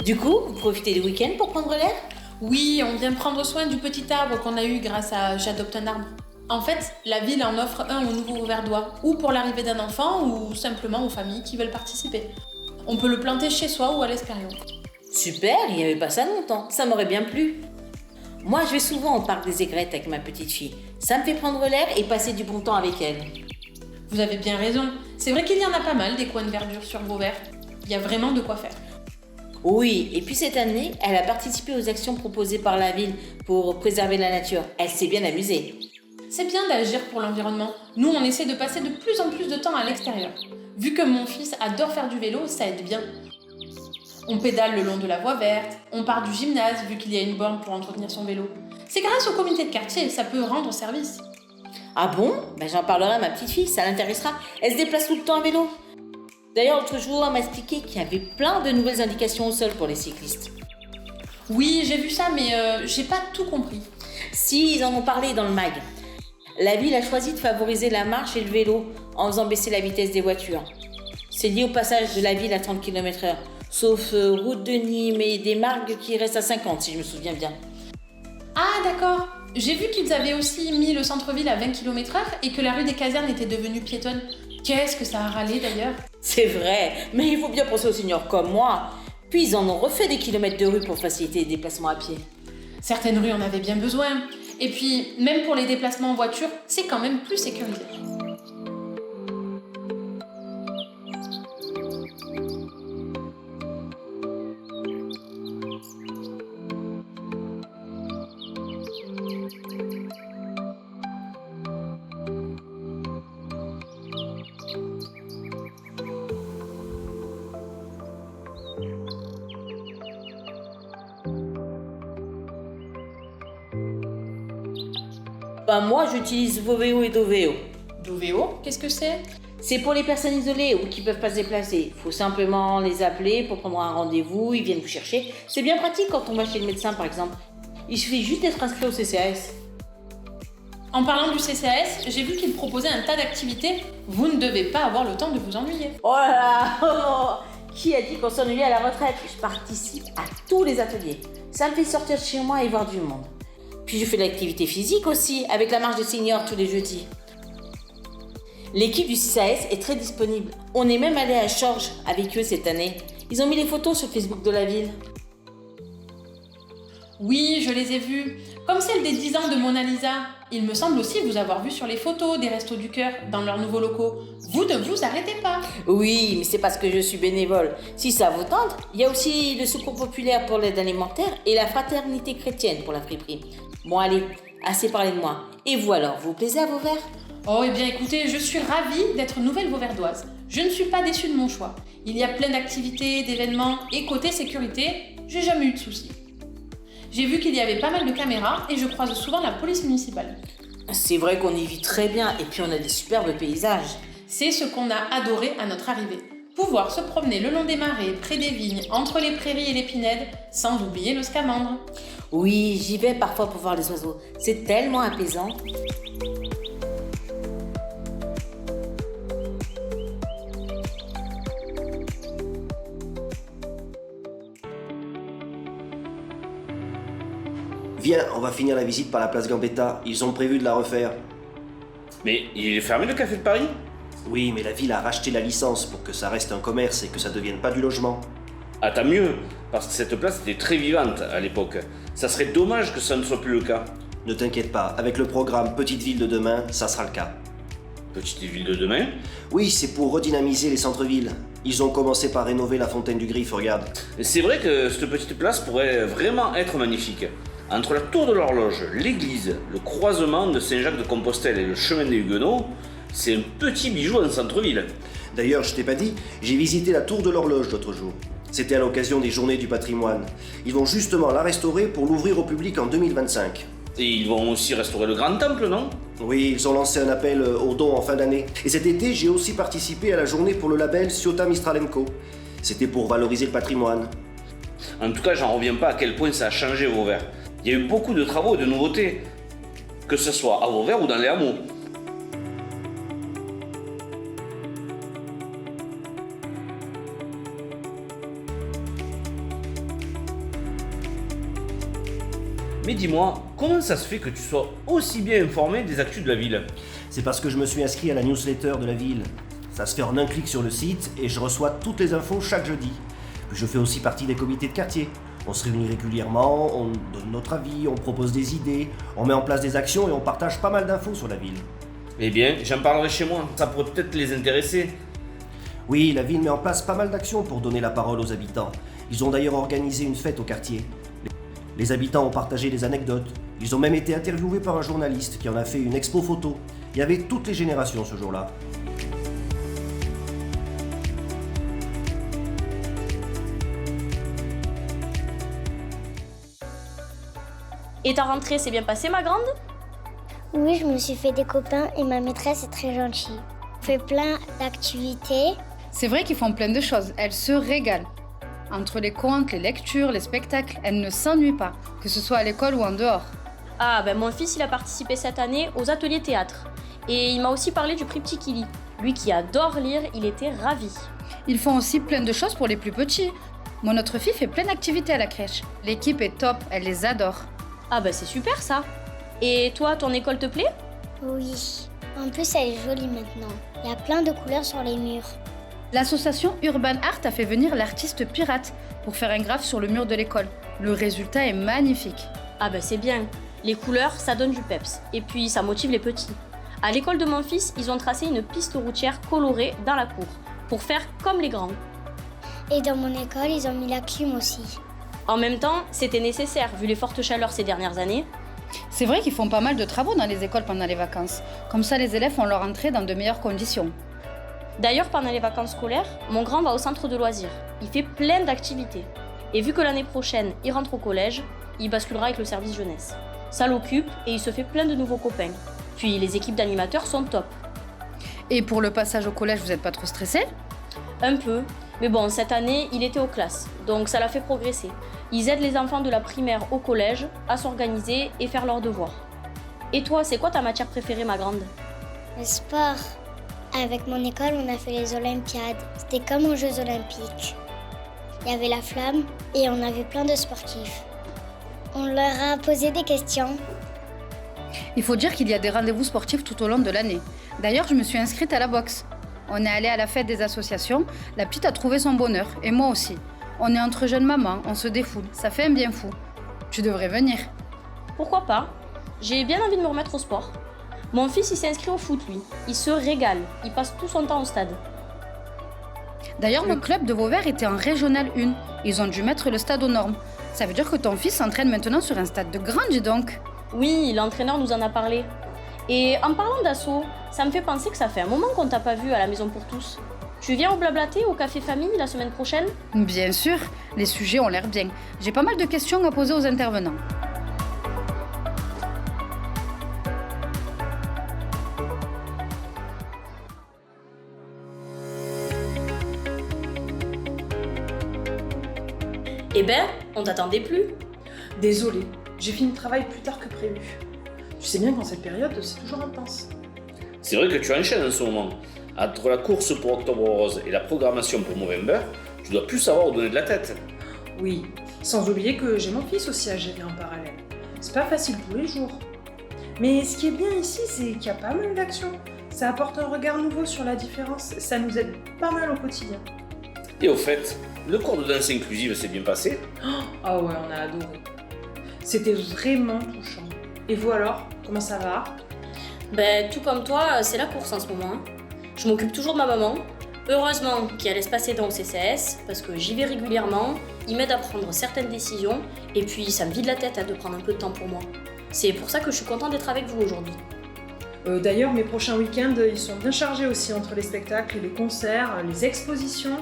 Du coup, vous profitez du week-end pour prendre l'air? Oui, on vient prendre soin du petit arbre qu'on a eu grâce à J'adopte un arbre. En fait, la ville en offre un au nouveau Verdois, ou pour l'arrivée d'un enfant, ou simplement aux familles qui veulent participer. On peut le planter chez soi ou à l'Espérion. Super, il n'y avait pas ça longtemps, ça m'aurait bien plu. Moi, je vais souvent au parc des Aigrettes avec ma petite fille. Ça me fait prendre l'air et passer du bon temps avec elle. Vous avez bien raison, c'est vrai qu'il y en a pas mal des coins de verdure sur Vauvert. Il y a vraiment de quoi faire. Oui, et puis cette année, elle a participé aux actions proposées par la ville pour préserver la nature. Elle s'est bien amusée. C'est bien d'agir pour l'environnement. Nous, on essaie de passer de plus en plus de temps à l'extérieur. Vu que mon fils adore faire du vélo, ça aide bien. On pédale le long de la voie verte, on part du gymnase vu qu'il y a une borne pour entretenir son vélo. C'est grâce au comité de quartier, ça peut rendre service. Ah bon? J'en parlerai à ma petite fille, ça l'intéressera. Elle se déplace tout le temps à vélo. D'ailleurs, l'autre jour, elle m'a expliqué qu'il y avait plein de nouvelles indications au sol pour les cyclistes. Oui, j'ai vu ça, mais j'ai pas tout compris. Si, ils en ont parlé dans le mag. La ville a choisi de favoriser la marche et le vélo en faisant baisser la vitesse des voitures. C'est lié au passage de la ville à 30 km/h, sauf route de Nîmes et des Margues qui restent à 50 si je me souviens bien. Ah d'accord. J'ai vu qu'ils avaient aussi mis le centre-ville à 20 km/h et que la rue des Casernes était devenue piétonne. Qu'est-ce que ça a râlé d'ailleurs? C'est vrai, mais il faut bien penser aux seniors comme moi. Puis ils en ont refait des kilomètres de rue pour faciliter les déplacements à pied. Certaines rues en avaient bien besoin. Et puis, même pour les déplacements en voiture, c'est quand même plus sécurisé. Moi, j'utilise Voveo et Doveo. Doveo, qu'est-ce que c'est? C'est pour les personnes isolées ou qui ne peuvent pas se déplacer. Il faut simplement les appeler pour prendre un rendez-vous, ils viennent vous chercher. C'est bien pratique quand on va chez le médecin, par exemple. Il suffit juste d'être inscrit au CCAS. En parlant du CCAS, j'ai vu qu'il proposait un tas d'activités. Vous ne devez pas avoir le temps de vous ennuyer. Oh là là Qui a dit qu'on s'ennuyait à la retraite? Je participe à tous les ateliers. Ça me fait sortir de chez moi et voir du monde. Puis je fais de l'activité physique aussi, avec la marche des seniors tous les jeudis. L'équipe du CCAS est très disponible. On est même allé à Chorges avec eux cette année. Ils ont mis les photos sur Facebook de la ville. Oui, je les ai vues. Comme celle des 10 ans de Mona Lisa. Il me semble aussi vous avoir vu sur les photos des Restos du Cœur dans leurs nouveaux locaux. Vous ne vous arrêtez pas. Oui, mais c'est parce que je suis bénévole. Si ça vous tente, il y a aussi le Secours populaire pour l'aide alimentaire et la Fraternité chrétienne pour la friperie. Bon allez, assez parlé de moi. Et vous alors, vous plaisez à Vauvert? Oh, eh bien écoutez, je suis ravie d'être nouvelle Vauverdoise. Je ne suis pas déçue de mon choix. Il y a plein d'activités, d'événements, et côté sécurité, j'ai jamais eu de soucis. J'ai vu qu'il y avait pas mal de caméras et je croise souvent la police municipale. C'est vrai qu'on y vit très bien et puis on a des superbes paysages. C'est ce qu'on a adoré à notre arrivée. Pouvoir se promener le long des marais, près des vignes, entre les prairies et les pinèdes, sans oublier le scamandre. Oui, j'y vais parfois pour voir les oiseaux. C'est tellement apaisant. Viens, on va finir la visite par la place Gambetta. Ils ont prévu de la refaire. Mais il est fermé le café de Paris? Oui, mais la ville a racheté la licence pour que ça reste un commerce et que ça devienne pas du logement. Ah, tant mieux, parce que cette place était très vivante à l'époque. Ça serait dommage que ça ne soit plus le cas. Ne t'inquiète pas, avec le programme Petite Ville de demain, ça sera le cas. Petite ville de demain? Oui, c'est pour redynamiser les centres-villes. Ils ont commencé par rénover la fontaine du Griffe, regarde. C'est vrai que cette petite place pourrait vraiment être magnifique. Entre la tour de l'horloge, l'église, le croisement de Saint-Jacques-de-Compostelle et le chemin des Huguenots, c'est un petit bijou en centre-ville. D'ailleurs, je t'ai pas dit, j'ai visité la tour de l'horloge l'autre jour. C'était à l'occasion des Journées du patrimoine. Ils vont justement la restaurer pour l'ouvrir au public en 2025. Et ils vont aussi restaurer le grand temple, non? Oui, ils ont lancé un appel aux dons en fin d'année. Et cet été, j'ai aussi participé à la journée pour le label Ciota Mistralenko. C'était pour valoriser le patrimoine. En tout cas, j'en reviens pas à quel point ça a changé Vauvert. Il y a eu beaucoup de travaux et de nouveautés, que ce soit à Vauvert ou dans les hameaux. Mais dis-moi, comment ça se fait que tu sois aussi bien informé des actus de la ville? C'est parce que je me suis inscrit à la newsletter de la ville. Ça se fait en un clic sur le site et je reçois toutes les infos chaque jeudi. Puis je fais aussi partie des comités de quartier. On se réunit régulièrement, on donne notre avis, on propose des idées, on met en place des actions et on partage pas mal d'infos sur la ville. Eh bien, j'en parlerai chez moi, ça pourrait peut-être les intéresser. Oui, la ville met en place pas mal d'actions pour donner la parole aux habitants. Ils ont d'ailleurs organisé une fête au quartier. Les habitants ont partagé des anecdotes. Ils ont même été interviewés par un journaliste qui en a fait une expo photo. Il y avait toutes les générations ce jour-là. Et ta rentrée s'est bien passée, ma grande? Oui, je me suis fait des copains et ma maîtresse est très gentille. On fait plein d'activités. C'est vrai qu'ils font plein de choses, elles se régalent. Entre les contes, les lectures, les spectacles, elles ne s'ennuient pas, que ce soit à l'école ou en dehors. Ah, ben mon fils, il a participé cette année aux ateliers théâtre. Et il m'a aussi parlé du prix Petit Kili. Lui qui adore lire, il était ravi. Ils font aussi plein de choses pour les plus petits. Mon autre fille fait plein d'activités à la crèche. L'équipe est top, elle les adore. Ah ben c'est super ça. Et toi, ton école te plaît? Oui. En plus, elle est jolie maintenant. Il y a plein de couleurs sur les murs. L'association Urban Art a fait venir l'artiste Pirate pour faire un graphe sur le mur de l'école. Le résultat est magnifique. Ah ben c'est bien. Les couleurs, ça donne du peps. Et puis ça motive les petits. À l'école de mon fils, ils ont tracé une piste routière colorée dans la cour, pour faire comme les grands. Et dans mon école, ils ont mis la clim aussi. En même temps, c'était nécessaire, vu les fortes chaleurs ces dernières années. C'est vrai qu'ils font pas mal de travaux dans les écoles pendant les vacances. Comme ça, les élèves font leur entrée dans de meilleures conditions. D'ailleurs, pendant les vacances scolaires, mon grand va au centre de loisirs. Il fait plein d'activités. Et vu que l'année prochaine, il rentre au collège, il basculera avec le service jeunesse. Ça l'occupe et il se fait plein de nouveaux copains. Puis les équipes d'animateurs sont top. Et pour le passage au collège, vous n'êtes pas trop stressé? Un peu. Mais bon, cette année, il était aux classes, donc ça l'a fait progresser. Ils aident les enfants de la primaire au collège à s'organiser et faire leurs devoirs. Et toi, c'est quoi ta matière préférée, ma grande? Le sport. Avec mon école, on a fait les Olympiades. C'était comme aux Jeux Olympiques. Il y avait la flamme et on avait plein de sportifs. On leur a posé des questions. Il faut dire qu'il y a des rendez-vous sportifs tout au long de l'année. D'ailleurs, je me suis inscrite à la boxe. On est allé à la fête des associations, la petite a trouvé son bonheur, et moi aussi. On est entre jeunes mamans, on se défoule, ça fait un bien fou. Tu devrais venir. Pourquoi pas? J'ai bien envie de me remettre au sport. Mon fils, il s'est inscrit au foot, lui. Il se régale, il passe tout son temps au stade. D'ailleurs, le club de Vauvert était en Régional 1. Ils ont dû mettre le stade aux normes. Ça veut dire que ton fils s'entraîne maintenant sur un stade de grande, dis donc. Oui, l'entraîneur nous en a parlé. Et en parlant d'assaut, ça me fait penser que ça fait un moment qu'on t'a pas vu à la Maison pour tous. Tu viens au Blablaté, au Café Famille, la semaine prochaine? Bien sûr, les sujets ont l'air bien. J'ai pas mal de questions à poser aux intervenants. Eh ben, on t'attendait plus. Désolée, j'ai fini le travail plus tard que prévu. Tu sais bien qu'en cette période, c'est toujours intense. C'est vrai que tu enchaînes en ce moment. Entre la course pour Octobre Rose et la programmation pour Movember, tu dois plus savoir où donner de la tête. Oui, sans oublier que j'ai mon fils aussi à gérer en parallèle. C'est pas facile tous les jours. Mais ce qui est bien ici, c'est qu'il y a pas mal d'actions. Ça apporte un regard nouveau sur la différence, ça nous aide pas mal au quotidien. Et au fait, le cours de danse inclusive s'est bien passé? Ah ouais, on a adoré. C'était vraiment touchant. Et vous alors, comment ça va? Ben, tout comme toi, c'est la course en ce moment. Je m'occupe toujours de ma maman. Heureusement qu'il y a l'espace aidant au CCAS, parce que j'y vais régulièrement, il m'aide à prendre certaines décisions, et puis ça me vide la tête de prendre un peu de temps pour moi. C'est pour ça que je suis contente d'être avec vous aujourd'hui. D'ailleurs, mes prochains week-ends, ils sont bien chargés aussi entre les spectacles, les concerts, les expositions.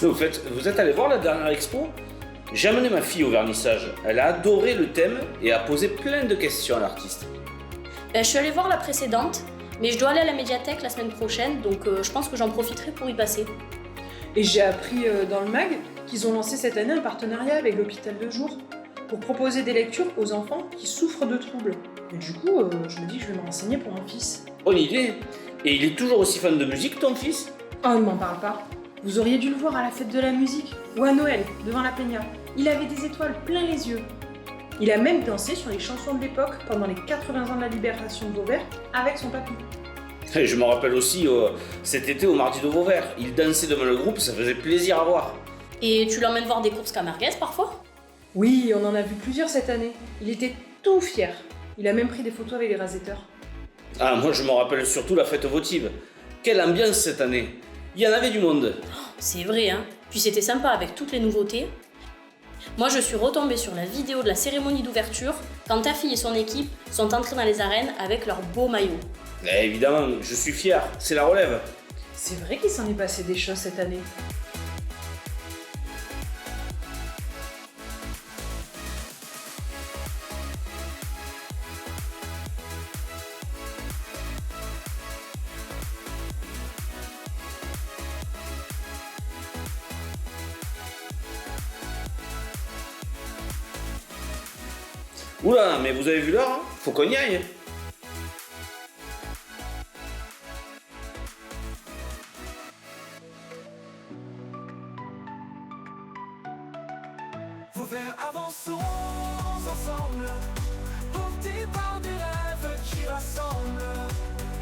Mais au fait, vous êtes allé voir la dernière expo? J'ai amené ma fille au vernissage. Elle a adoré le thème et a posé plein de questions à l'artiste. Ben, je suis allée voir la précédente, mais je dois aller à la médiathèque la semaine prochaine, donc je pense que j'en profiterai pour y passer. Et j'ai appris dans le MAG qu'ils ont lancé cette année un partenariat avec l'hôpital de jour pour proposer des lectures aux enfants qui souffrent de troubles. Et du coup, je me dis que je vais me renseigner pour mon fils. Bonne idée. Et il est toujours aussi fan de musique, ton fils? Oh, ne m'en parle pas. Vous auriez dû le voir à la fête de la musique, ou à Noël, devant la Peña. Il avait des étoiles plein les yeux. Il a même dansé sur les chansons de l'époque pendant les 80 ans de la libération de Vauvert avec son papy. Et je me rappelle aussi, cet été au Mardi de Vauvert, il dansait devant le groupe, ça faisait plaisir à voir. Et tu l'emmènes voir des courses camarguaises parfois? Oui, on en a vu plusieurs cette année. Il était tout fier. Il a même pris des photos avec les raseteurs. Ah, moi je me rappelle surtout la fête votive. Quelle ambiance cette année! Il y en avait du monde. C'est vrai, hein. Puis c'était sympa avec toutes les nouveautés. Moi, je suis retombée sur la vidéo de la cérémonie d'ouverture quand ta fille et son équipe sont entrés dans les arènes avec leurs beaux maillots. Eh, évidemment, je suis fier, c'est la relève. C'est vrai qu'il s'en est passé des choses cette année. Oula, mais vous avez vu l'heure, hein? Faut qu'on y aille. Vauvert, avançons ensemble, portés par des rêves qui rassemblent.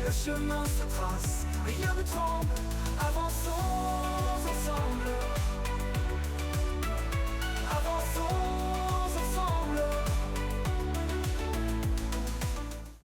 Le chemin se trace, rien ne tremble, avançons ensemble.